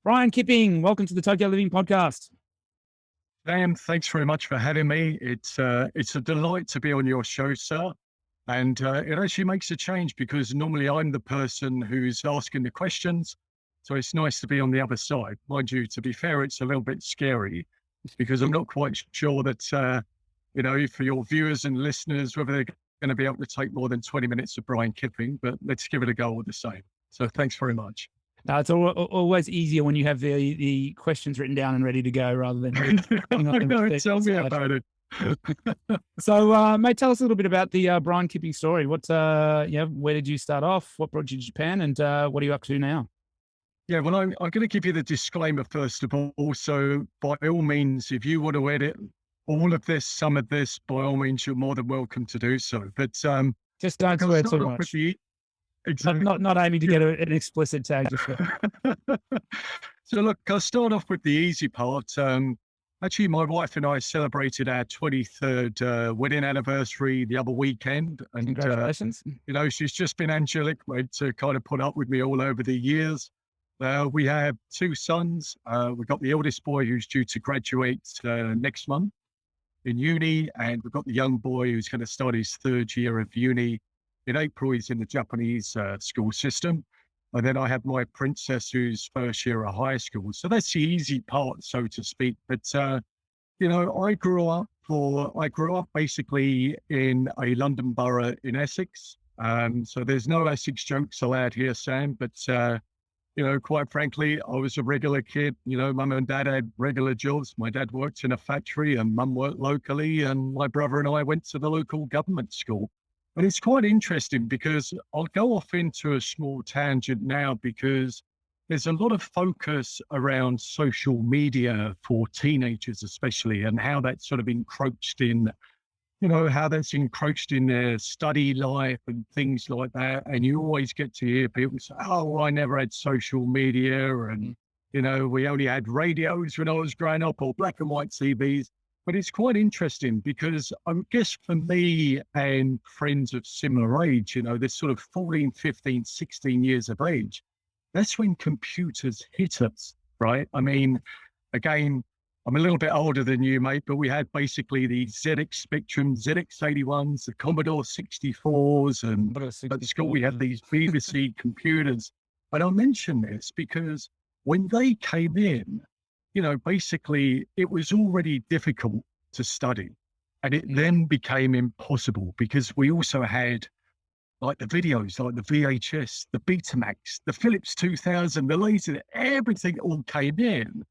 Bryan Kipping, welcome to the Tokyo Living Podcast. Dan, thanks very much for having me. It's a delight to be on your show, sir. And it actually makes a change because normally I'm the person who's asking the questions. So it's nice to be on the other side. Mind you, to be fair, it's a little bit scary because I'm not quite sure that, for your viewers and listeners, whether they're going to be able to take more than 20 minutes of Bryan Kipping, but let's give it a go all the same. So thanks very much. No, it's always easier when you have the questions written down and ready to go rather than. No, tell me about it. So, mate, tell us a little bit about the Bryan Kipping story. Where did you start off? What brought you to Japan, and what are you up to now? Yeah, well, I'm going to give you the disclaimer first of all. So, by all means, if you want to edit all of this, some of this, by all means, you're more than welcome to do so. But just don't swear too much. Exactly. Not aiming to get an explicit tag. So look, I'll start off with the easy part. Actually, my wife and I celebrated our 23rd wedding anniversary the other weekend. And, congratulations. She's just been angelic, mate, to kind of put up with me all over the years. We have two sons. We've got the eldest boy who's due to graduate next month in uni. And we've got the young boy who's going to start his third year of uni. In April, he's in the Japanese school system. And then I have my princess who's first year of high school. So that's the easy part, so to speak. But, I grew up basically in a London borough in Essex. So there's no Essex jokes allowed here, Sam. But, quite frankly, I was a regular kid. Mum and dad had regular jobs. My dad worked in a factory and mum worked locally. And my brother and I went to the local government school. And it's quite interesting because I'll go off into a small tangent now because there's a lot of focus around social media for teenagers, especially, and how that's sort of encroached in, how that's encroached in their study life and things like that. And you always get to hear people say, oh, I never had social media. And, we only had radios when I was growing up or black and white TVs. But it's quite interesting because I guess for me and friends of similar age, this sort of 14, 15, 16 years of age, that's when computers hit us, right? I mean, again, I'm a little bit older than you, mate, but we had basically the ZX Spectrum, ZX81s, the Commodore 64s, and at school we had these BBC computers. And I mention this because when they came in, basically it was already difficult to study and it then became impossible because we also had like the videos, like the VHS, the Betamax, the Philips 2000, the laser, everything all came in.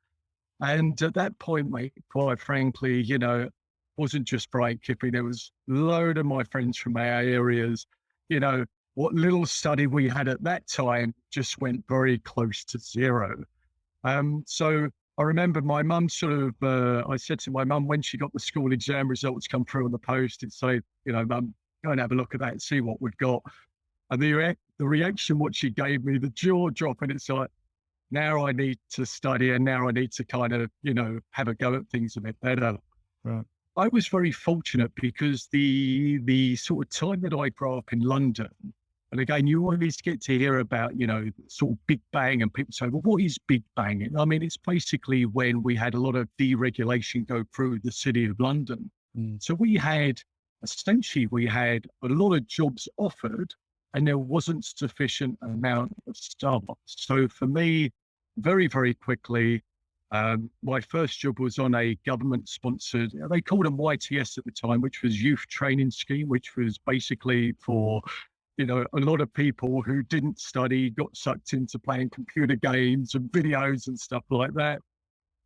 And at that point, mate, quite frankly, wasn't just Bryan Kipping. There was a load of my friends from our areas, what little study we had at that time just went very close to zero. So I remember my mum I said to my mum when she got the school exam results come through on the post, and say, Mum, go and have a look at that and see what we've got. And the reaction, what she gave me, the jaw drop, and it's like, now I need to study and now I need to kind of, have a go at things a bit better. Right. I was very fortunate because the sort of time that I grew up in London, and again, you always get to hear about, sort of Big Bang, and people say, well, what is Big Bang? I mean, it's basically when we had a lot of deregulation go through the city of London. So we had a lot of jobs offered and there wasn't sufficient amount of staff. So for me, very, very quickly, my first job was on a government sponsored, they called them YTS at the time, which was youth training scheme, which was basically for a lot of people who didn't study got sucked into playing computer games and videos and stuff like that.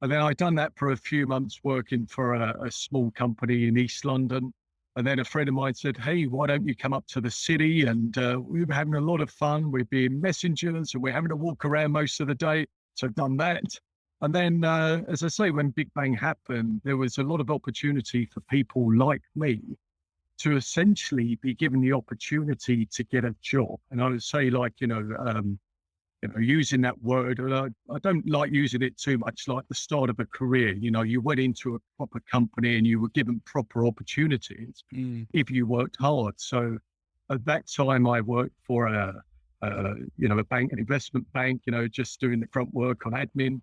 And then I'd done that for a few months working for a small company in East London. And then a friend of mine said, hey, why don't you come up to the city? And we were having a lot of fun. We'd be messengers and we're having to walk around most of the day. So I've done that. And then, as I say, when Big Bang happened, there was a lot of opportunity for people like me to essentially be given the opportunity to get a job. And I would say, like, using that word, I don't like using it too much, like the start of a career. You went into a proper company and you were given proper opportunities if you worked hard. So at that time, I worked for a a bank, an investment bank, just doing the front work on admin.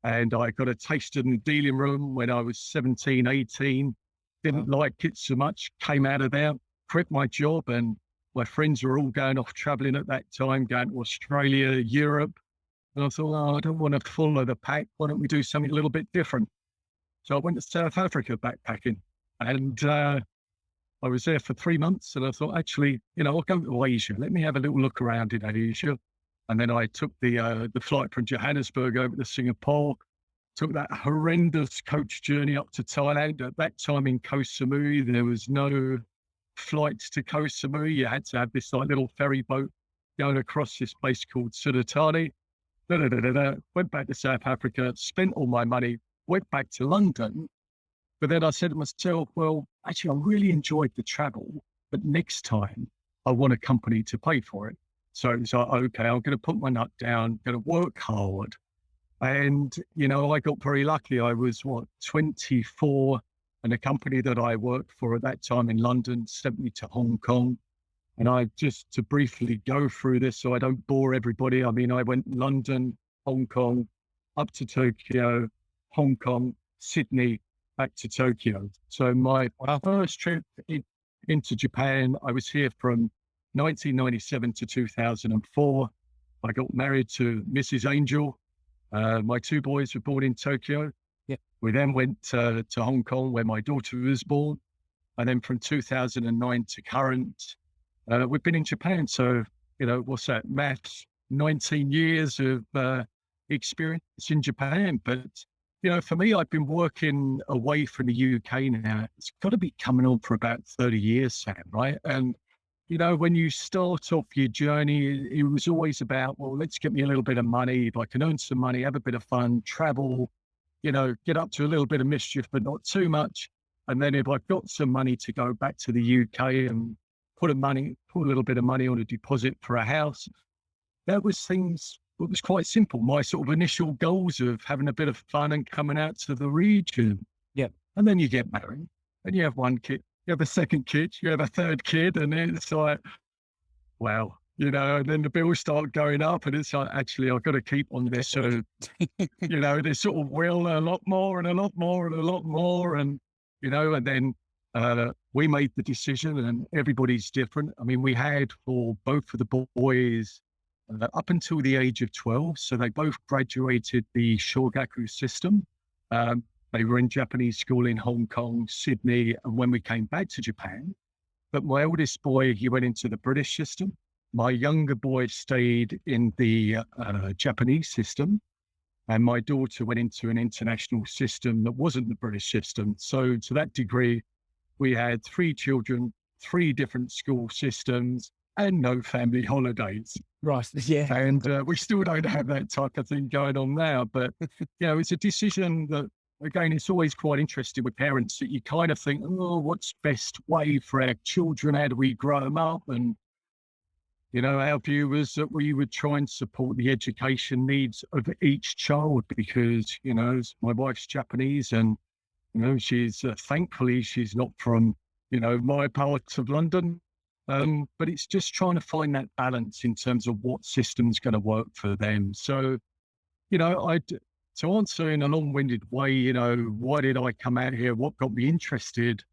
And I got a taste in the dealing room when I was 17, 18. Didn't like it so much, came out of there, quit my job, and my friends were all going off traveling at that time, going to Australia, Europe. And I thought, oh, I don't want to follow the pack. Why don't we do something a little bit different? So I went to South Africa backpacking, and I was there for 3 months. And I thought, actually, I'll go to Asia. Let me have a little look around in Asia. And then I took the flight from Johannesburg over to Singapore, took that horrendous coach journey up to Thailand. At that time in Koh Samui, there was no flights to Koh Samui. You had to have this little ferry boat going across this place called Suratani. Went back to South Africa, spent all my money, went back to London. But then I said to myself, well, actually, I really enjoyed the travel, but next time I want a company to pay for it. So it's like, okay, I'm going to put my nut down, going to work hard. And, I got very lucky. I was 24, and a company that I worked for at that time in London sent me to Hong Kong. And just to briefly go through this so I don't bore everybody. I mean, I went London, Hong Kong, up to Tokyo, Hong Kong, Sydney, back to Tokyo. So my first trip into Japan, I was here from 1997 to 2004. I got married to Mrs. Angel. My 2 boys were born in Tokyo. Yeah. We then went to Hong Kong, where my daughter was born. And then from 2009 to current, we've been in Japan. So, what's that, maths, 19 years of experience in Japan. But, for me, I've been working away from the UK now. It's got to be coming on for about 30 years, Sam, right? And, when you start off your journey, it was always about, well, let's get me a little bit of money. If I can earn some money, have a bit of fun, travel, get up to a little bit of mischief, but not too much. And then if I've got some money to go back to the UK and put a little bit of money on a deposit for a house, it was quite simple. My sort of initial goals of having a bit of fun and coming out to the region. Yeah. And then you get married and you have one kid. You have a second kid, you have a third kid, and then it's like, well, and then the bills start going up, and it's like, actually, I've got to keep on this sort of, this sort of will a lot more and a lot more and a lot more. And, and then we made the decision, and everybody's different. I mean, we had for both of the boys up until the age of 12. So they both graduated the Shogaku system. They were in Japanese school in Hong Kong, Sydney, and when we came back to Japan. But my oldest boy, he went into the British system. My younger boy stayed in the Japanese system. And my daughter went into an international system that wasn't the British system. So to that degree, we had 3 children, 3 different school systems, and no family holidays. Right. Yeah. And we still don't have that type of thing going on now. But, it's a decision that, again, it's always quite interesting with parents that you kind of think, oh, what's best way for our children? How do we grow them up? And, our view was that we would try and support the education needs of each child because, my wife's Japanese and, she's thankfully she's not from, my part of London. But it's just trying to find that balance in terms of what system's going to work for them. So, to answer in a long-winded way, why did I come out here? What got me interested?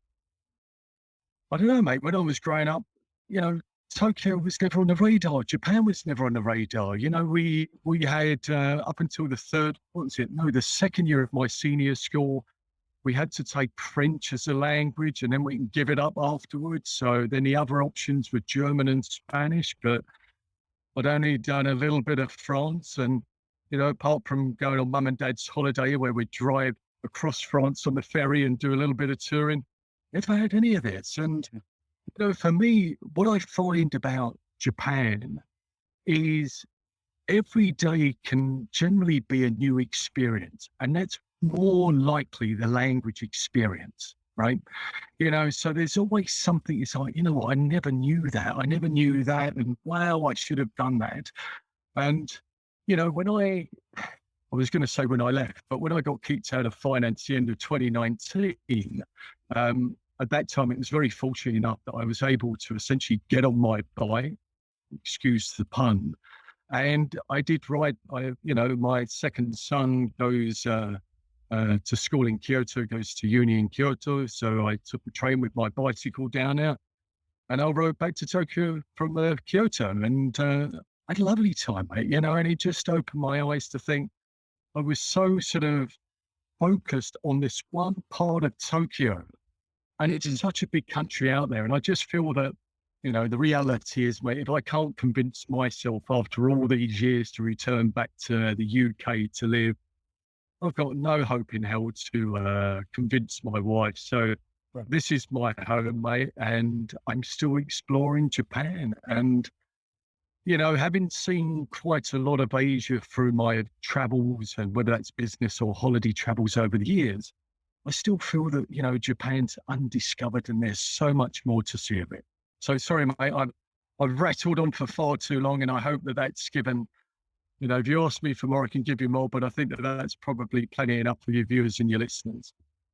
I don't know, mate. When I was growing up, Tokyo was never on the radar. Japan was never on the radar. We had up until the second year of my senior school, we had to take French as a language and then we can give it up afterwards. So then the other options were German and Spanish, but I'd only done a little bit of France. And, apart from going on mum and dad's holiday where we'd drive across France on the ferry and do a little bit of touring, never had any of this. And, for me, what I find about Japan is every day can generally be a new experience. And that's more likely the language experience, right? So there's always something, it's like, I never knew that. I never knew that. And wow, I should have done that. And, when I was going to say when I left, but when I got kicked out of finance at the end of 2019, at that time, it was very fortunate enough that I was able to essentially get on my bike excuse the pun. And I did ride. My second son goes to school in Kyoto, goes to uni in Kyoto. So I took the train with my bicycle down there, and I rode back to Tokyo from Kyoto, and I had a lovely time, mate. And it just opened my eyes to think I was so sort of focused on this one part of Tokyo, and it's such a big country out there. And I just feel that, the reality is, mate, if I can't convince myself after all these years to return back to the UK to live, I've got no hope in hell to convince my wife. So Right. this is my home, mate, and I'm still exploring Japan. And, having seen quite a lot of Asia through my travels, and whether that's business or holiday travels over the years, I still feel that, Japan's undiscovered and there's so much more to see of it. So sorry, mate, I've rattled on for far too long, and I hope that that's given, if you ask me for more, I can give you more, but I think that that's probably plenty enough for your viewers and your listeners.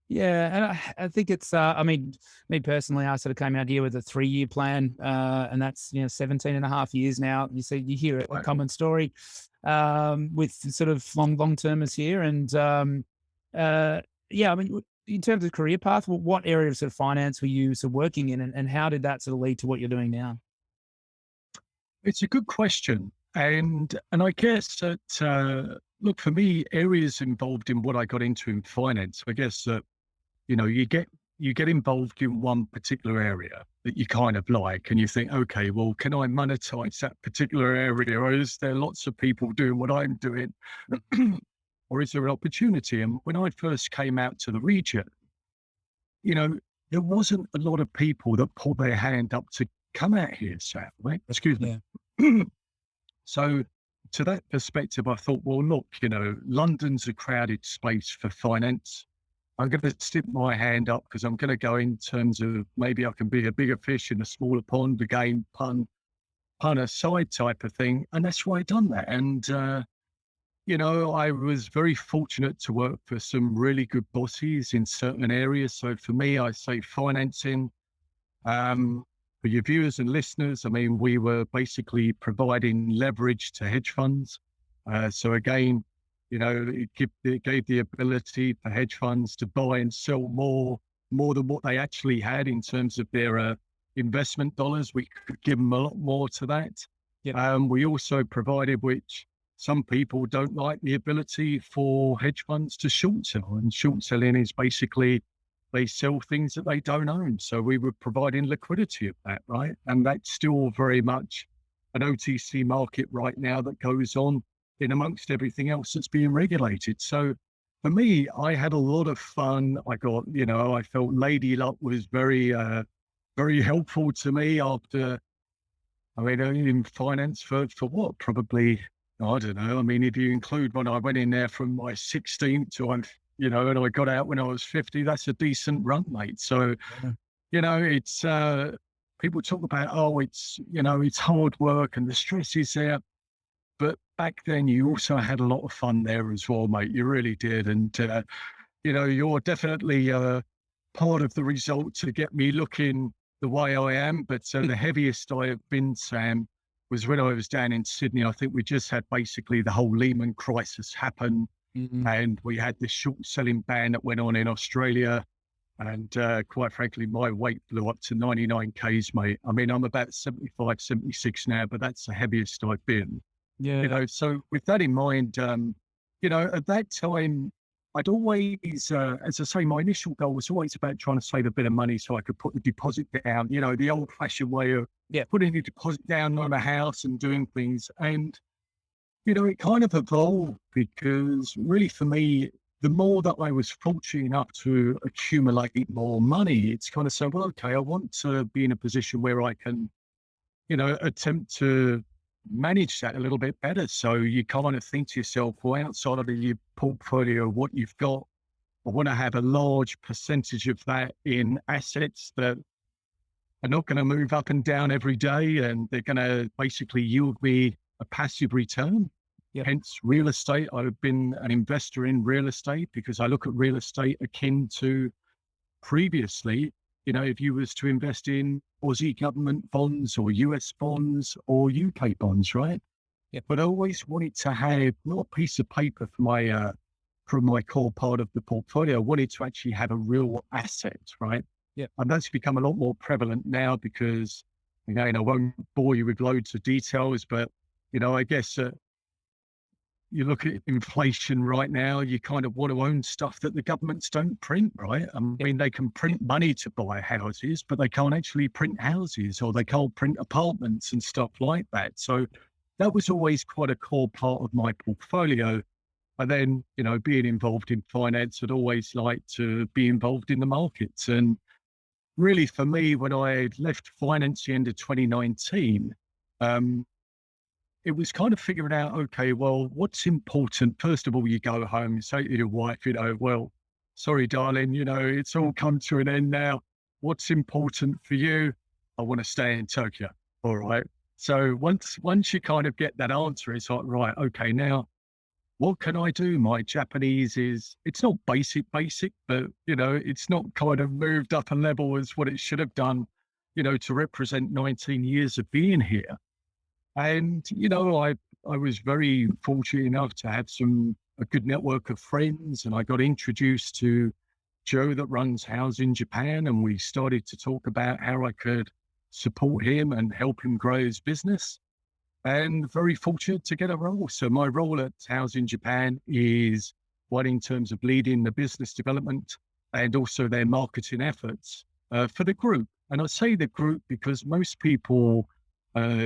Yeah, and I think it's, I mean, me personally, I sort of came out here with a 3-year plan, and that's, 17 and a half years now. You hear a Wow. common story, with sort of long-termers here. And, yeah, I mean, in terms of career path, what area of sort of finance were you sort of working in, and how did that sort of lead to what you're doing now? It's a good question. And I guess that, look, for me, areas involved in what I got into in finance, I guess that, you get involved in one particular area that you kind of like, and you think, okay, well, can I monetize that particular area, or is there lots of people doing what I'm doing, or is there an opportunity? And when I first came out to the region, you know, there wasn't a lot of people that put their hand up to come out here, Sam. Right? Excuse me. Yeah. So, to that perspective, I thought, well, look, London's a crowded space for finance. I'm going to stick my hand up because I'm going to go in terms of maybe I can be a bigger fish in a smaller pond, again, pun aside type of thing. And that's why I done that. And, I was very fortunate to work for some really good bosses in certain areas. So for me, I say financing. For your viewers and listeners, I mean, we were basically providing leverage to hedge funds. So again, it gave the ability for hedge funds to buy and sell more than what they actually had in terms of their investment dollars. We could give them a lot more to that. Yeah. We also provided, which some people don't like, the ability for hedge funds to short sell. And short selling is basically they sell things that they don't own. So we were providing liquidity of that, right? And that's still very much an OTC market right now that goes on in amongst everything else that's being regulated. So for me, I had a lot of fun. I got, I felt Lady Luck was very helpful to me after, in finance for what? Probably, I don't know. I mean, if you include when I went in there from my 16th to and I got out when I was 50, that's a decent run, mate. So, it's, people talk about, it's hard work and the stress is there. But back then you also had a lot of fun there as well, mate. You really did. And, you're definitely part of the result to get me looking the way I am. But the heaviest I have been, Sam, was when I was down in Sydney. I think we just had basically the whole Lehman crisis happen. Mhm. And we had this short selling ban that went on in Australia. And quite frankly, my weight blew up to 99 Ks, mate. I mean, I'm about 75, 76 now, but that's the heaviest I've been. Yeah. So with that in mind, at that time, I'd always, as I say, my initial goal was always about trying to save a bit of money so I could put the deposit down, the old fashioned way of Yeah. putting the deposit down on a house and doing things. And, it kind of evolved because really for me, the more that I was fortunate enough to accumulate more money, it's kind of saying, well, okay, I want to be in a position where I can, attempt to manage that a little bit better. So you kind of think to yourself, well, outside of your portfolio, what you've got, I want to have a large percentage of that in assets that are not going to move up and down every day. And they're going to basically yield me a passive return. Yep. Hence real estate. I've been an investor in real estate because I look at real estate akin to previously if you was to invest in Aussie government bonds or US bonds or UK bonds, right? Yep. But I always wanted to have not a piece of paper from my core part of the portfolio. I wanted to actually have a real asset, right? Yep. And that's become a lot more prevalent now because, again, I won't bore you with loads of details, but, I guess you look at inflation right now, you kind of want to own stuff that the governments don't print, right? I Yep. mean, they can print money to buy houses, but they can't actually print houses or they can't print apartments and stuff like that. So that was always quite a core part of my portfolio. And then, being involved in finance, I'd always liked to be involved in the markets. And really for me, when I left finance the end of 2019, um, it was kind of figuring out, okay, well, what's important? First of all, you go home, you say to your wife, well, sorry, darling, it's all come to an end now. What's important for you? I want to stay in Tokyo. All right. So once you kind of get that answer, it's like, right, okay, now what can I do? My Japanese it's not basic, but it's not kind of moved up a level as what it should have done, to represent 19 years of being here. And, I was very fortunate enough to have a good network of friends, and I got introduced to Joe that runs Housing Japan. And we started to talk about how I could support him and help him grow his business, and very fortunate to get a role. So my role at Housing Japan is one in terms of leading the business development and also their marketing efforts for the group. And I say the group because most people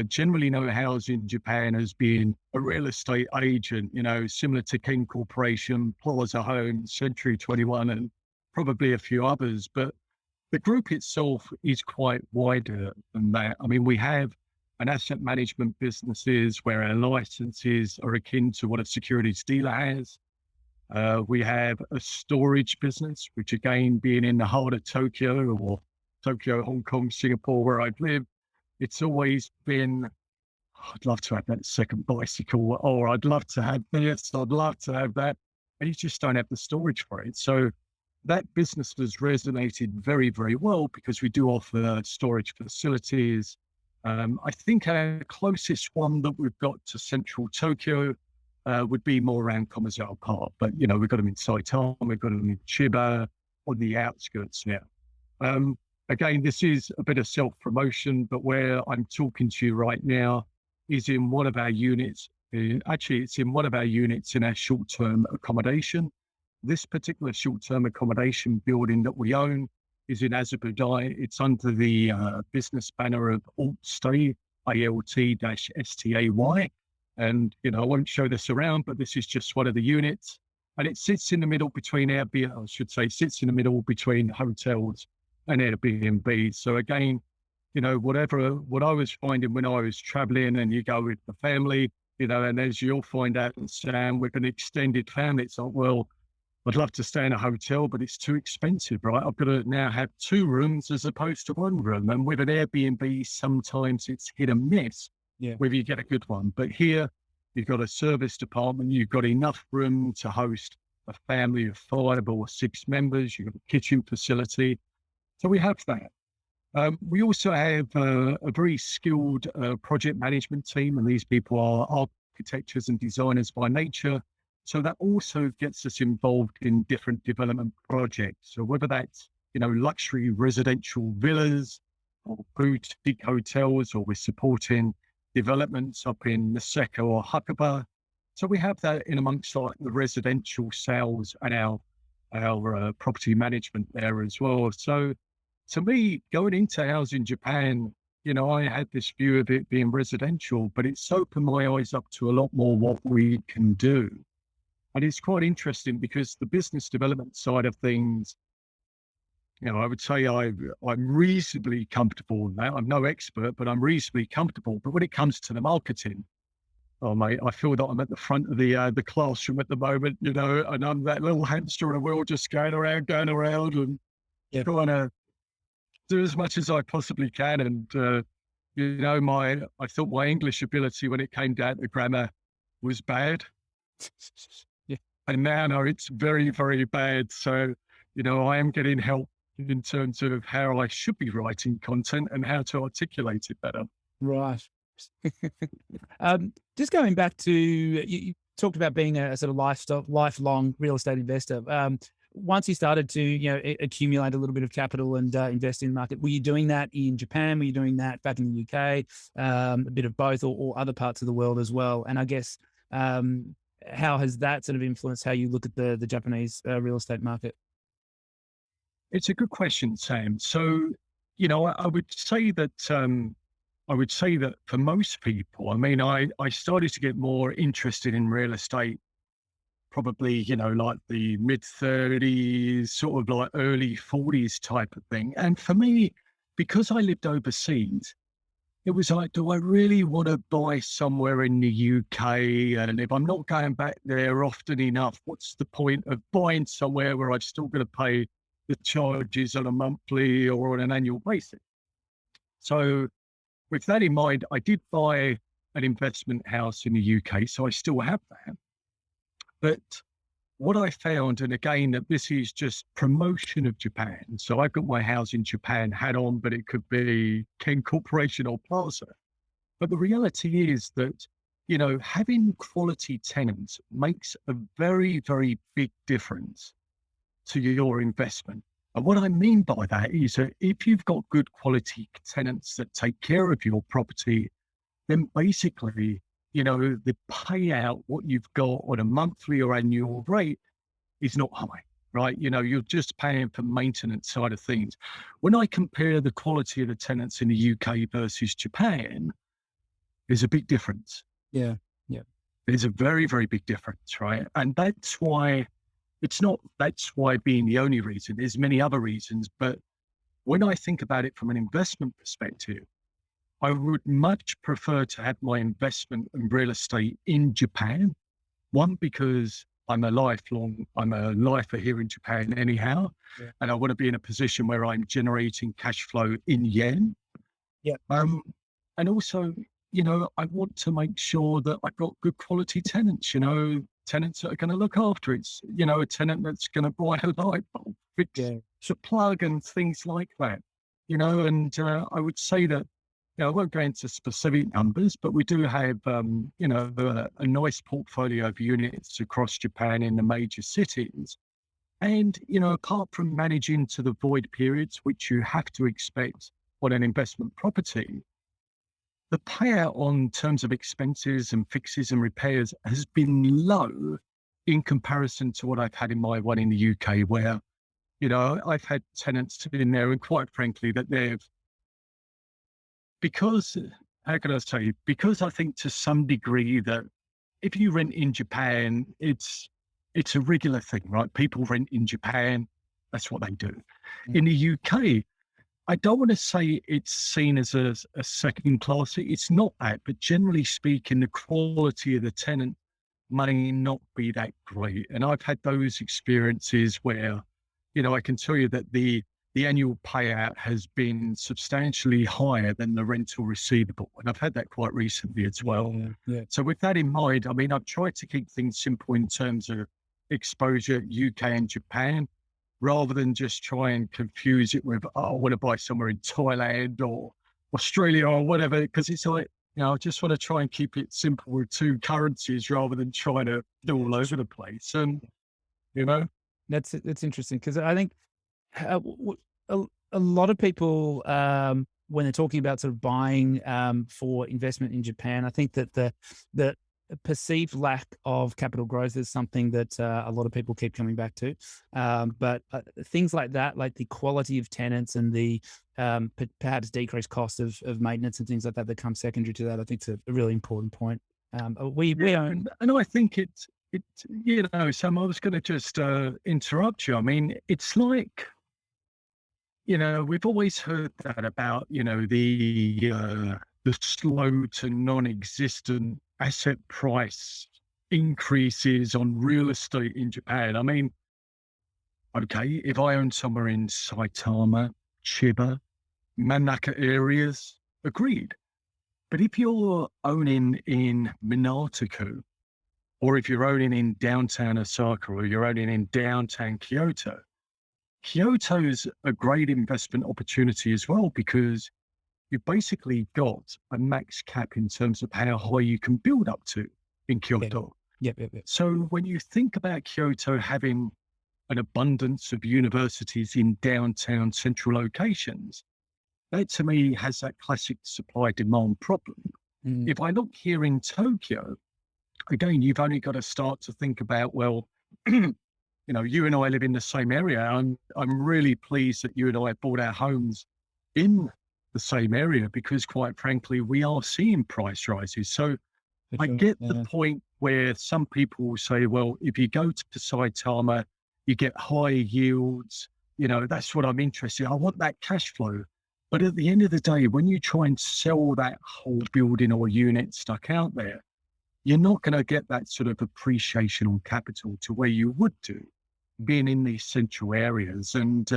generally know Housing Japan as being a real estate agent, similar to King Corporation, Plaza Homes, Century 21, and probably a few others. But the group itself is quite wider than that. I mean, we have an asset management businesses where our licenses are akin to what a securities dealer has. We have a storage business, which again, being in the heart of Tokyo or Tokyo, Hong Kong, Singapore, where I've lived, it's always been, I'd love to have that second bicycle, or I'd love to have this, I'd love to have that. And you just don't have the storage for it. So that business has resonated very, very well because we do offer storage facilities. I think our closest one that we've got to central Tokyo would be more around Komazao Park. But, we've got them in Saitama, we've got them in Chiba, on the outskirts now. Again, this is a bit of self-promotion, but where I'm talking to you right now is in one of our units. Actually, it's in one of our units in our short-term accommodation. This particular short-term accommodation building that we own is in Azabudai. It's under the business banner of Altstay, ALT-STAY. And, I won't show this around, but this is just one of the units. And it sits in the middle between Airbnb, I should say, sits in the middle between hotels and Airbnb. So again, what I was finding when I was traveling and you go with the family, and as you'll find out, Sam, with an extended family, it's like, well, I'd love to stay in a hotel, but it's too expensive, right? I've got to now have 2 rooms as opposed to 1 room. And with an Airbnb, sometimes it's hit and miss whether you get a good one. But here, you've got a service department, you've got enough room to host a family of 5 or 6 members, you've got a kitchen facility. So we have that. We also have a very skilled project management team, and these people are architects and designers by nature. So that also gets us involved in different development projects. So whether that's, luxury residential villas or boutique hotels, or we're supporting developments up in Niseko or Hakuba. So we have that in amongst like the residential sales and our property management there as well. So to me, going into Housing Japan, I had this view of it being residential, but it's opened my eyes up to a lot more what we can do. And it's quite interesting because the business development side of things, I would say I'm reasonably comfortable with that. I'm no expert, but I'm reasonably comfortable. But when it comes to the marketing, oh mate, I feel that I'm at the front of the classroom at the moment, and I'm that little hamster in a wheel just going around and trying to do as much as I possibly can. And, I thought my English ability when it came down to grammar was bad. Yeah. And now, no, it's very, very bad. So, I am getting help in terms of how I should be writing content and how to articulate it better. Right. Just going back to you talked about being a sort of lifelong real estate investor. Once you started to accumulate a little bit of capital and invest in the market, were you doing that in Japan? Were you doing that back in the UK? A bit of both, or other parts of the world as well? And I guess how has that sort of influenced how you look at the Japanese real estate market? It's a good question, Sam. So, I would say that for most people, I mean, I started to get more interested in real estate probably, like the mid 30s, sort of like early 40s type of thing. And for me, because I lived overseas, it was like, do I really want to buy somewhere in the UK? And if I'm not going back there often enough, what's the point of buying somewhere where I've still got to pay the charges on a monthly or on an annual basis? So with that in mind, I did buy an investment house in the UK, so I still have that. But what I found, and again, that this is just promotion of Japan. So I've got my house in Japan hat on, but it could be Ken Corporation or Plaza. But the reality is that, having quality tenants makes a very, very big difference to your investment. And what I mean by that is that if you've got good quality tenants that take care of your property, then basically, the payout, what you've got on a monthly or annual rate is not high, right? You're just paying for maintenance side of things. When I compare the quality of the tenants in the UK versus Japan, there's a big difference. Yeah, yeah, There's a very, very big difference, right? And that's why being the only reason. There's many other reasons, but when I think about it from an investment perspective, I would much prefer to have my investment in real estate in Japan. One, because I'm a lifer here in Japan anyhow, yeah, and I want to be in a position where I'm generating cash flow in yen. yeah, And also, I want to make sure that I've got good quality tenants, tenants that are going to look after it. A tenant that's going to buy a light bulb, fix yeah. the plug and things like that, and I would say that, I won't go into specific numbers, but we do have, a nice portfolio of units across Japan in the major cities. And, apart from managing to the void periods, which you have to expect on an investment property, the payout on terms of expenses and fixes and repairs has been low in comparison to what I've had in my one in the UK, where, I've had tenants in there, and quite frankly, that because, how can I say, because I think to some degree that if you rent in Japan, it's a regular thing, right? People rent in Japan. That's what they do. Mm. In the UK, I don't want to say it's seen as a second class. It's not that, but generally speaking, the quality of the tenant may not be that great. And I've had those experiences where, I can tell you that the annual payout has been substantially higher than the rental receivable. And I've had that quite recently as well. Yeah, yeah. So with that in mind, I mean, I've tried to keep things simple in terms of exposure, UK and Japan, rather than just try and confuse it with, oh, I want to buy somewhere in Thailand or Australia or whatever, because it's like, I just want to try and keep it simple with two currencies rather than trying to do all over the place. And, you know, That's interesting because I think a lot of people, when they're talking about sort of buying for investment in Japan, I think that the perceived lack of capital growth is something that a lot of people keep coming back to. But things like that, like the quality of tenants and the perhaps decreased cost of maintenance and things like that, that come secondary to that, I think it's a really important point. We own. and I think Sam, I was going to just interrupt you. I mean, it's like, we've always heard that about, the slow to non-existent asset price increases on real estate in Japan. I mean, okay, if I own somewhere in Saitama, Chiba, Manaka areas, agreed. But if you're owning in Minato, or if you're owning in downtown Osaka, or you're owning in downtown Kyoto, Kyoto's a great investment opportunity as well because you've basically got a max cap in terms of how high you can build up to in Yeah. Kyoto. Yep, yep, yep. So when you think about Kyoto having an abundance of universities in downtown central locations, that to me has that classic supply demand problem. Mm, If I look here in Tokyo, again, you've only got to start to think about, well, you and I live in the same area. I'm really pleased that you and I bought our homes in the same area because, quite frankly, we are seeing price rises. So for I sure. get the Yeah. point where some people will say, well, if you go to Saitama, you get higher yields. That's what I'm interested in. I want that cash flow. But at the end of the day, when you try and sell that whole building or unit stuck out there, you're not going to get that sort of appreciation on capital to where you would do being in these central areas. And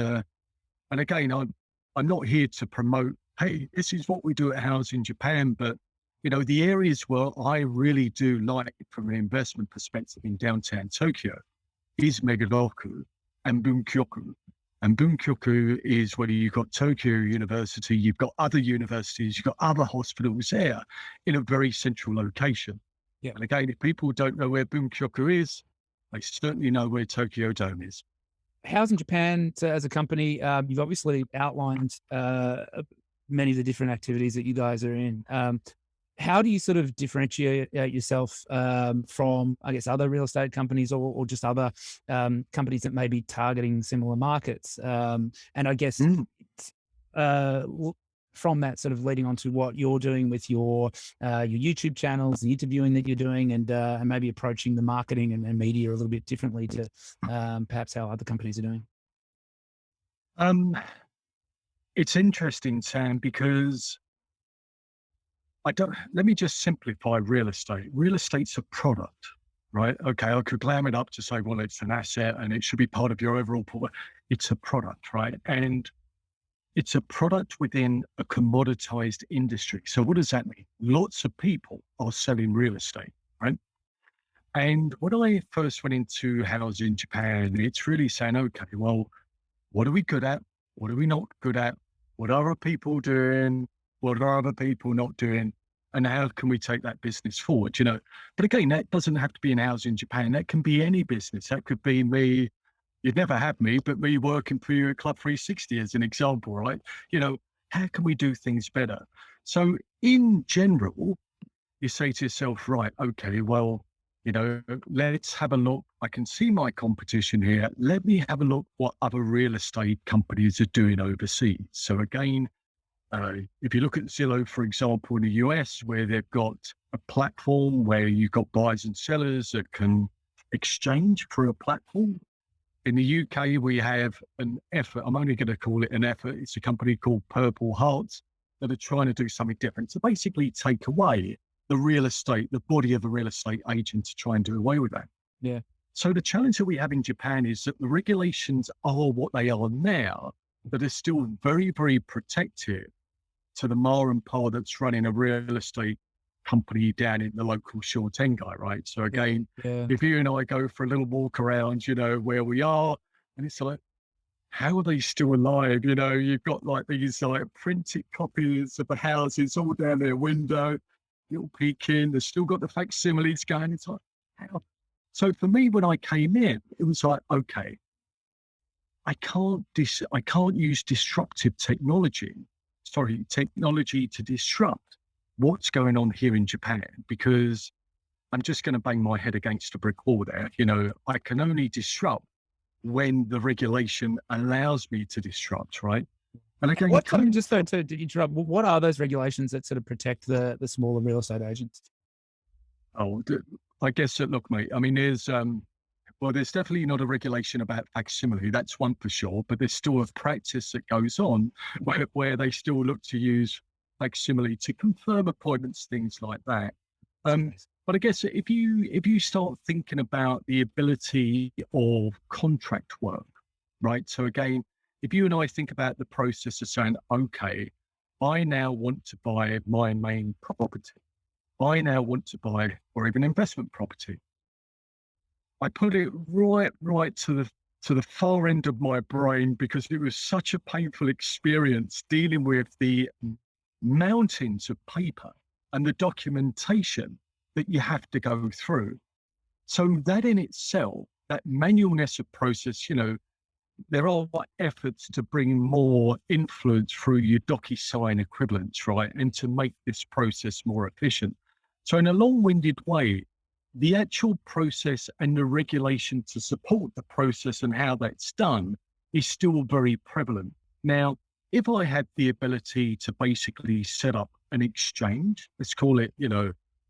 again, I'm not here to promote, hey, this is what we do at Housing Japan, but the areas where I really do like from an investment perspective in downtown Tokyo is Megaloku and Bunkyoku. And Bunkyoku is where you've got Tokyo University, you've got other universities, you've got other hospitals there in a very central location. Yeah. And again, if people don't know where Bunkyoku is, they certainly know where Tokyo Dome is. Housing Japan as a company, you've obviously outlined many of the different activities that you guys are in. How do you sort of differentiate yourself from, I guess, other real estate companies or just other companies that may be targeting similar markets? And I guess Mm. from that, sort of leading on to what you're doing with your YouTube channels, the interviewing that you're doing, and maybe approaching the marketing and media a little bit differently to perhaps how other companies are doing. Um, it's interesting, Sam, because let me just simplify real estate. Real estate's a product, right? Okay, I could glam it up to say, well, it's an asset and it should be part of your overall portfolio. It's a product, right? And it's a product within a commoditized industry. So what does that mean? Lots of people are selling real estate, right? And when I first went into housing in Japan, it's really saying, okay, well, what are we good at? What are we not good at? What are other people doing? What are other people not doing? And how can we take that business forward? But again, that doesn't have to be in housing Japan. That can be any business. That could be me. You'd never have me, but me working for you at Club 360 as an example, right? How can we do things better? So in general, you say to yourself, right, okay, well, let's have a look. I can see my competition here. Let me have a look what other real estate companies are doing overseas. So again, if you look at Zillow, for example, in the US, where they've got a platform where you've got buyers and sellers that can exchange through a platform. In the UK, we have an effort. I'm only going to call it an effort. It's a company called Purple Hearts that are trying to do something different to basically take away the real estate, the body of a real estate agent to try and do away with that. Yeah. So the challenge that we have in Japan is that the regulations are what they are now, but are still very, very protective to the ma and pa that's running a real estate company down in the local Shotengai, right? So again, Yeah. if you and I go for a little walk around, where we are, and it's like, how are they still alive? You've got like these like printed copies of the houses all down their window, little peek in, they've still got the facsimiles going. It's like, how? So for me, when I came in, it was like, okay, I can't use disruptive technology to disrupt what's going on here in Japan, because I'm just going to bang my head against a brick wall there. I can only disrupt when the regulation allows me to disrupt, right? And again, What kind of, just to interrupt, what are those regulations that sort of protect the smaller real estate agents? oh, I guess that, look, mate, I mean, there's definitely not a regulation about facsimile. That's one for sure. But there's still a practice that goes on where they still look to use facsimile to confirm appointments, things like that. But I guess if you start thinking about the ability of contract work, right? So again, if you and I think about the process of saying, okay, I now want to buy my main property. I now want to buy, or even investment property. I put it right to to the far end of my brain because it was such a painful experience dealing with the mountains of paper and the documentation that you have to go through. So that in itself, that manualness of process, there are efforts to bring more influence through your DocuSign equivalents, right? And to make this process more efficient. So in a long-winded way, the actual process and the regulation to support the process and how that's done is still very prevalent. Now, if I had the ability to basically set up an exchange, let's call it,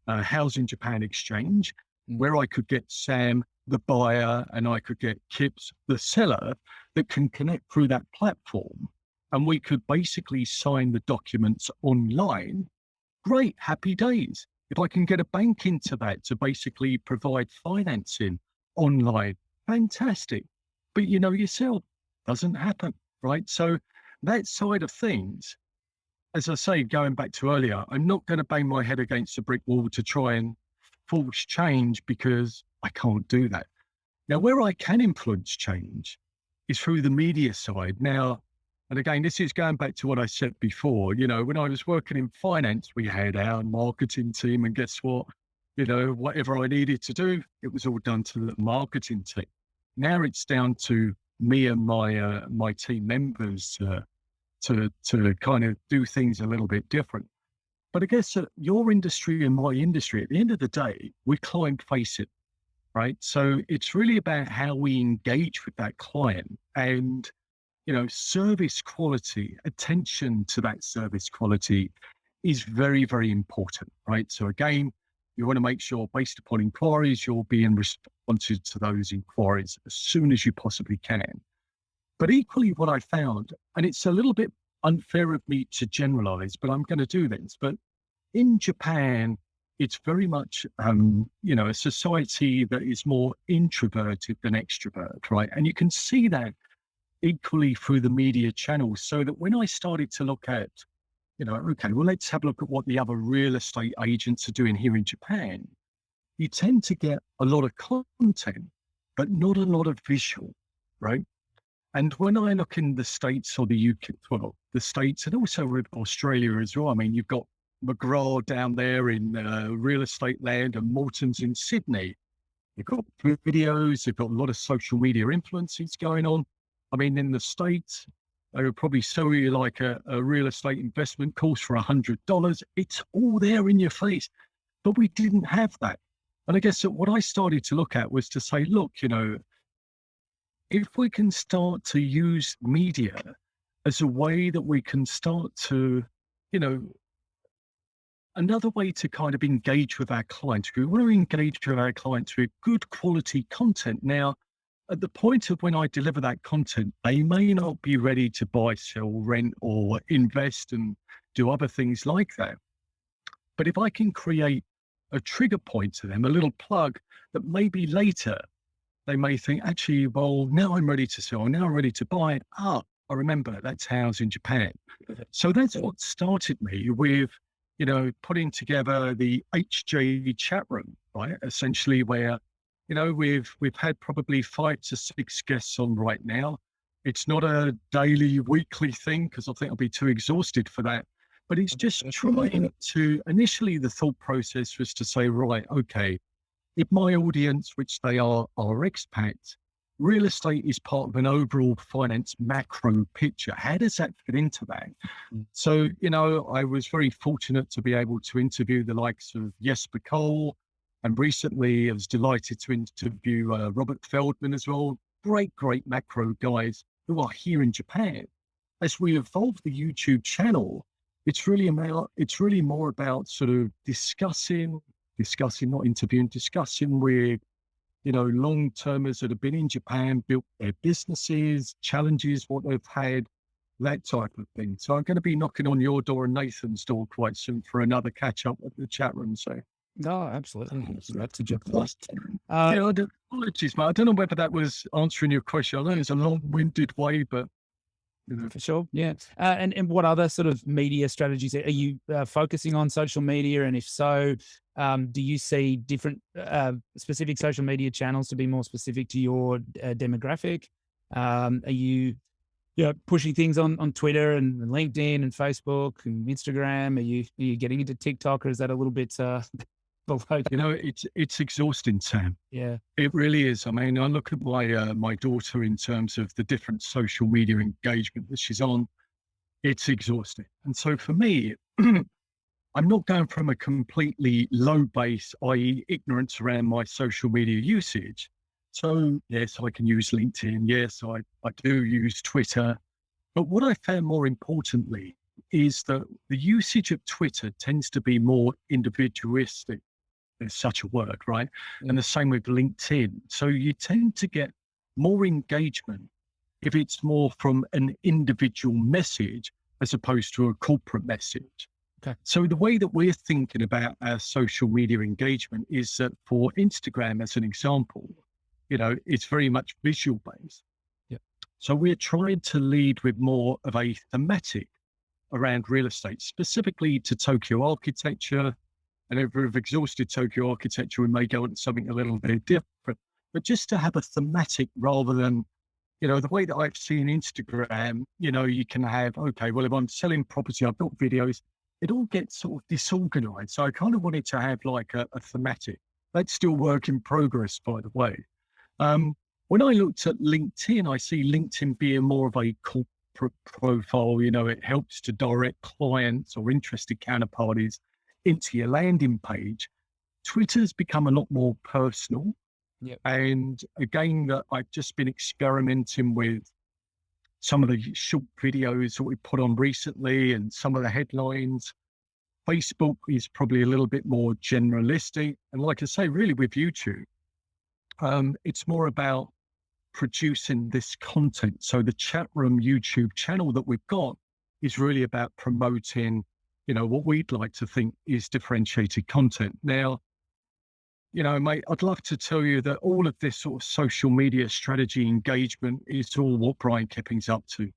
House in Japan exchange, where I could get Sam, the buyer, and I could get Kips, the seller, that can connect through that platform, and we could basically sign the documents online, great, happy days. If I can get a bank into that to basically provide financing online, fantastic. But yourself, doesn't happen, right? So that side of things, as I say, going back to earlier, I'm not going to bang my head against a brick wall to try and force change because I can't do that. Now, where I can influence change is through the media side. Now, and again, this is going back to what I said before. When I was working in finance, we had our marketing team, and guess what? Whatever I needed to do, it was all done to the marketing team. Now it's down to me and my team members to kind of do things a little bit different. But I guess your industry and my industry, at the end of the day, we're client facing, right? So it's really about how we engage with that client and, service quality, attention to that service quality is very, very important, right? So again, you want to make sure based upon inquiries, you're being responsive to those inquiries as soon as you possibly can. But equally what I found, and it's a little bit unfair of me to generalize, but I'm going to do this. But in Japan, it's very much, a society that is more introverted than extrovert, right? And you can see that equally through the media channels. So that when I started to look at, okay, well, let's have a look at what the other real estate agents are doing here in Japan. You tend to get a lot of content, but not a lot of visual, right? And when I look in the States or the UK, well, the States and also with Australia as well, I mean, you've got McGraw down there in real estate land and Morton's in Sydney. You've got videos, they've got a lot of social media influences going on. I mean, in the States, they would probably sell you like a real estate investment course for $100. It's all there in your face, but we didn't have that. And I guess that what I started to look at was to say, look, if we can start to use media as a way that we can start to, another way to kind of engage with our clients. We want to engage with our clients with good quality content. Now, at the point of when I deliver that content, they may not be ready to buy, sell, rent, or invest and do other things like that. But if I can create a trigger point to them, a little plug that maybe later they may think, actually, well, now I'm ready to sell, now I'm ready to buy it. I remember that's House in Japan. So that's what started me with, putting together the HJ chat room, right? Essentially where, we've had probably 5 to 6 guests on right now. It's not a daily, weekly thing because I think I'll be too exhausted for that. But it's just trying to, initially the thought process was to say, right, okay, if my audience, which they are expats, real estate is part of an overall finance macro picture. How does that fit into that? So, I was very fortunate to be able to interview the likes of Jesper Cole, and recently I was delighted to interview Robert Feldman as well. Great macro guys who are here in Japan. As we evolve the YouTube channel, it's really more about sort of discussing, not interviewing, discussing with, long-termers that have been in Japan, built their businesses, challenges, what they've had, that type of thing. So I'm going to be knocking on your door and Nathan's door quite soon for another catch up at the chat room. So. No, absolutely. That's a good Apologies, mate. I don't know whether that was answering your question. I know it's a long-winded way, but for sure, yeah. And what other sort of media strategies are you focusing on social media? And if so, do you see different specific social media channels to be more specific to your demographic? Are you, yeah, pushing things on Twitter and LinkedIn and Facebook and Instagram? Are you getting into TikTok, or is that a little bit below that? You know, it's exhausting, Sam. Yeah. It really is. I mean, I look at my daughter in terms of the different social media engagement that she's on. It's exhausting. And so for me, I'm not going from a completely low base, i.e., ignorance around my social media usage. So, yes, I can use LinkedIn. Yes, I do use Twitter. But what I found more importantly is that the usage of Twitter tends to be more individualistic. There's such a word, right? Yeah. And the same with LinkedIn. So you tend to get more engagement if it's more from an individual message as opposed to a corporate message. Okay. So the way that we're thinking about our social media engagement is that for Instagram, as an example, you know, it's very much visual based. Yeah. So we're trying to lead with more of a thematic around real estate, specifically to Tokyo architecture. And if we've exhausted Tokyo architecture, we may go into something a little bit different. But just to have a thematic rather than, you know, the way that I've seen Instagram, you know, you can have, okay, well, if I'm selling property, I've got videos, it all gets sort of disorganized. So I kind of wanted to have like a thematic. That's still work in progress, by the way. When I looked at LinkedIn, I see LinkedIn being more of a corporate profile. You know, it helps to direct clients or interested counterparties into your landing page. Twitter's become a lot more personal. Yeah. And again, that I've just been experimenting with some of the short videos that we put on recently and some of the headlines. Facebook is probably a little bit more generalistic. And like I say, really with YouTube, it's more about producing this content. So the chat room YouTube channel that we've got is really about promoting, you know, what we'd like to think is differentiated content. Now, you know, mate, I'd love to tell you that all of this sort of social media strategy engagement is all what Bryan Kipping's up to.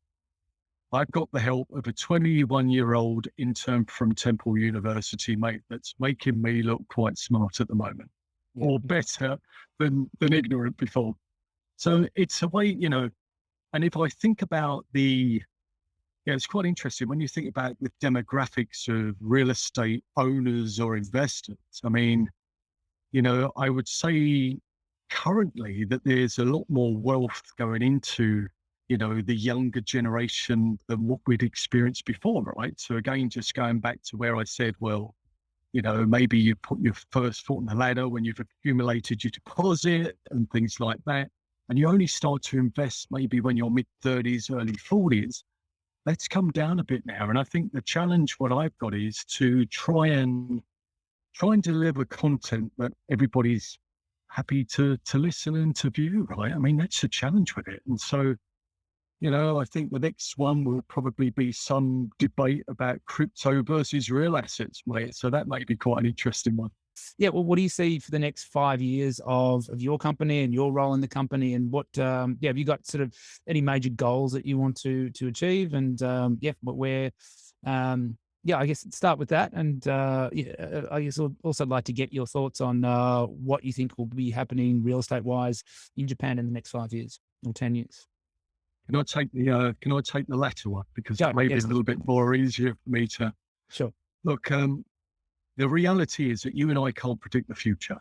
I've got the help of a 21-year-old intern from Temple University, mate, that's making me look quite smart at the moment, Yeah. or better than ignorant before. So it's a way, you know, and if I think about yeah, it's quite interesting when you think about the demographics of real estate owners or investors. I mean, you know, I would say currently that there's a lot more wealth going into, you know, the younger generation than what we'd experienced before, right? So again, just going back to where I said, well, you know, maybe you put your first foot on the ladder when you've accumulated your deposit and things like that. And you only start to invest maybe when you're mid 30s, early 40s. Let's come down a bit now. And I think the challenge, what I've got is to try and deliver content that everybody's happy to listen and to view, right? I mean, that's the challenge with it. And so, you know, I think the next one will probably be some debate about crypto versus real assets, mate. So that might be quite an interesting one. Yeah. Well, what do you see for the next 5 years of your company and your role in the company? And what, yeah, have you got sort of any major goals that you want to achieve? And yeah, but where, yeah, I guess start with that. And yeah, I guess also like to get your thoughts on what you think will be happening real estate wise in Japan in the next 5 years or 10 years. Can I take the latter one? Because Go. it may be a Yes. little bit more easier for me to Sure. look. The reality is that you and I can't predict the future.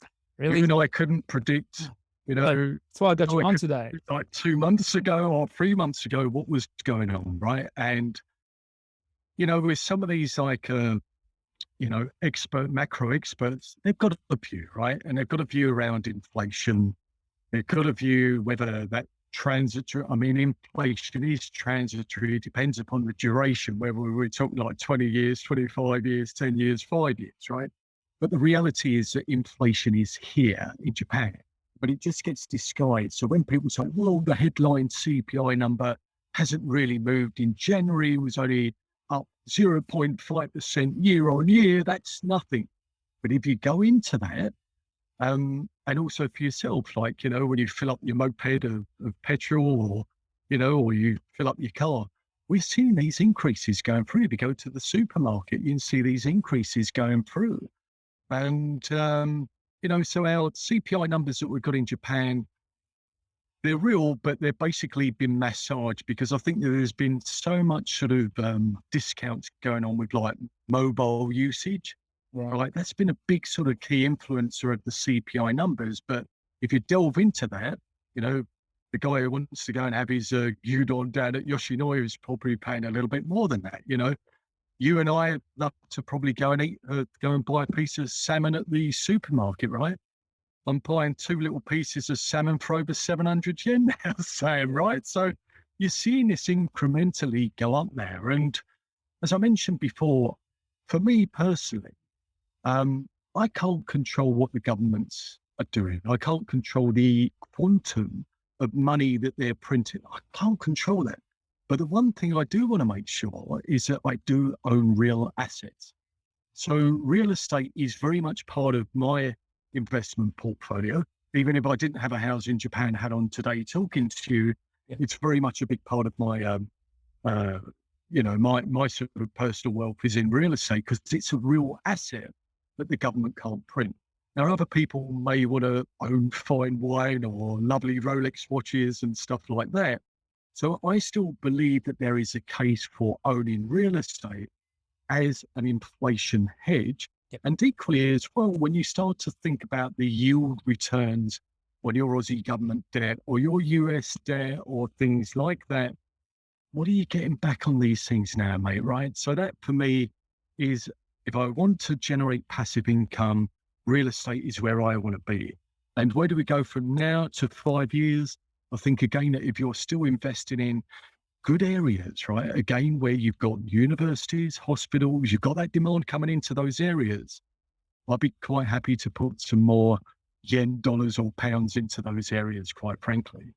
You Really? and I couldn't predict, you Good. know, That's why I got oh, you it on could today. like 2 months ago or 3 months ago, what was going on, right? And, you know, with some of these like, you know, macro experts, they've got a view, right? And they've got a view around inflation. They've got a view whether that transitory, I mean, inflation is transitory. It depends upon the duration, whether we're talking like 20 years, 25 years, 10 years, 5 years, right? But the reality is that inflation is here in Japan, but it just gets disguised. So when people say, well, the headline CPI number hasn't really moved in January, it was only up 0.5% year on year, that's nothing. But if you go into that, and also for yourself, like, you know, when you fill up your moped of petrol or, you know, or you fill up your car, we're seeing these increases going through. If you go to the supermarket, you can see these increases going through. And, you know, so our CPI numbers that we've got in Japan, they're real, but they're basically been massaged because I think that there's been so much sort of discounts going on with like mobile usage, Right. right? That's been a big sort of key influencer of the CPI numbers. But if you delve into that, you know, the guy who wants to go and have his gyudon down at Yoshinoya is probably paying a little bit more than that. You know, you and I love to probably go and go and buy a piece of salmon at the supermarket, right? I'm buying two little pieces of salmon for over 700 yen now, Sam, right? So you're seeing this incrementally go up there. And as I mentioned before, for me personally, I can't control what the governments are doing. I can't control the quantum of money that they're printing. I can't control that. But the one thing I do want to make sure is that I do own real assets. So real estate is very much part of my investment portfolio. Even if I didn't have a house in Japan hat on today talking to you, Yeah. it's very much a big part of my, uh, my sort of personal wealth is in real estate because it's a real asset that the government can't print. Now, other people may want to own fine wine or lovely Rolex watches and stuff like that. So I still believe that there is a case for owning real estate as an inflation hedge. Yep. And equally as well, when you start to think about the yield returns on your Aussie government debt or your US debt or things like that, what are you getting back on these things now, mate? Right. So that for me is if I want to generate passive income, real estate is where I want to be. And where do we go from now to 5 years? I think again that if you're still investing in good areas, right? Again, where you've got universities, hospitals, you've got that demand coming into those areas. I'd be quite happy to put some more yen, dollars, or pounds into those areas, quite frankly.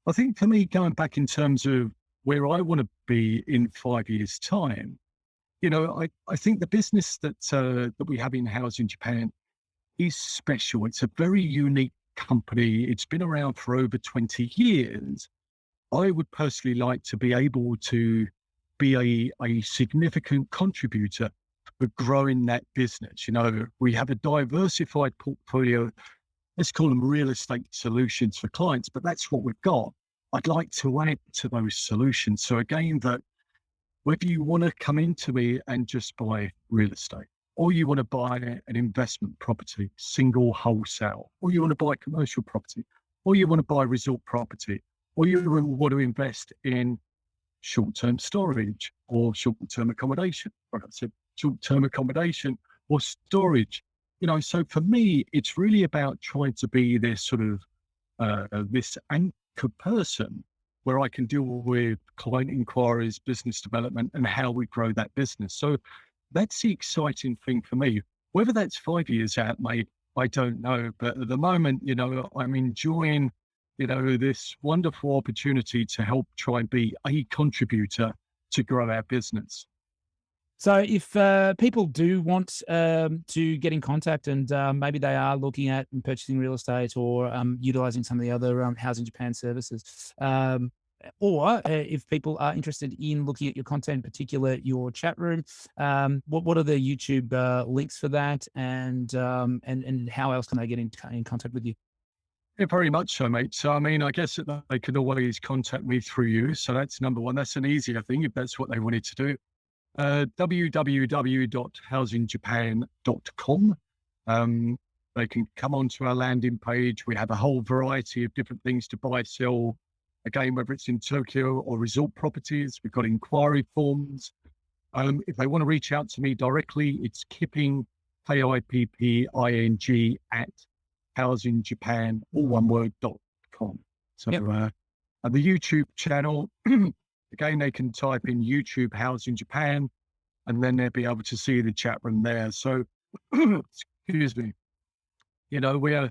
I think for me, going back in terms of where I want to be in 5 years' time, I think the business that we have in house in Japan is special. It's a very unique company. It's been around for over 20 years. I would personally like to be able to be a significant contributor for growing that business. We have a diversified portfolio, let's call them real estate solutions for clients, but that's what we've got. I'd like to add to those solutions. So again, that whether you want to come into me and just buy real estate, or you want to buy an investment property, single wholesale, or you want to buy commercial property, or you want to buy resort property, or you want to invest in short-term storage or short-term accommodation, or I said short-term accommodation or storage. So for me, it's really about trying to be this sort of this anchor person where I can deal with client inquiries, business development, and how we grow that business. So that's the exciting thing for me. Whether that's 5 years out, mate, I don't know. But at the moment, I'm enjoying, this wonderful opportunity to help try and be a contributor to grow our business. So if people do want to get in contact and maybe they are looking at purchasing real estate or utilizing some of the other Housing Japan services, or if people are interested in looking at your content, in particular your chat room, what are the YouTube links for that, and how else can they get in contact with you? Yeah, very much so, mate. So, I mean, I guess that they can always contact me through you. So that's number one. That's an easier thing if that's what they wanted to do. www.housingjapan.com. They can come onto our landing page. We have a whole variety of different things to buy, sell. Again, whether it's in Tokyo or resort properties, we've got inquiry forms. If they want to reach out to me directly, it's Kipping, Kipping at housingjapan, all one word.com. So, Yep. and the YouTube channel, again, they can type in YouTube Housing Japan, and then they'll be able to see the chat room there. So, excuse me, we're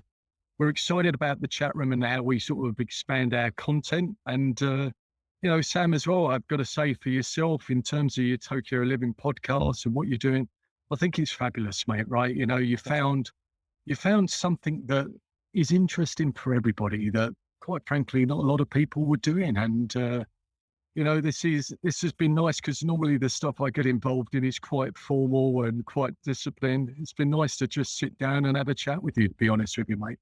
excited about the chat room and how we sort of expand our content. And, Sam, as well, I've got to say for yourself in terms of your Tokyo Living podcast and what you're doing, I think it's fabulous, mate, right? You found something that is interesting for everybody that, quite frankly, not a lot of people were doing. And, this has been nice because normally the stuff I get involved in is quite formal and quite disciplined. It's been nice to just sit down and have a chat with you, to be honest with you, mate.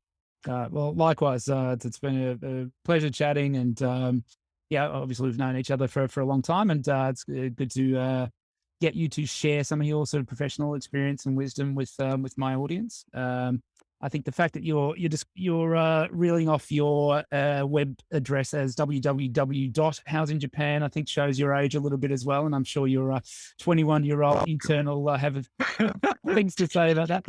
Well, likewise, it's been a pleasure chatting, and yeah, obviously we've known each other for a long time, and it's good to get you to share some of your sort of professional experience and wisdom with my audience. I think the fact that you're reeling off your web address as www.housinjapan, I think shows your age a little bit as well, and I'm sure your 21-year-old internal have things to say about that.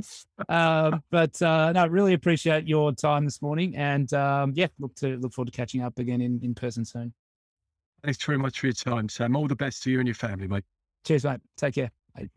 But no, really appreciate your time this morning, and yeah, look forward to catching up again in person soon. Thanks very much for your time, Sam. All the best to you and your family, mate. Cheers, mate. Take care. Bye.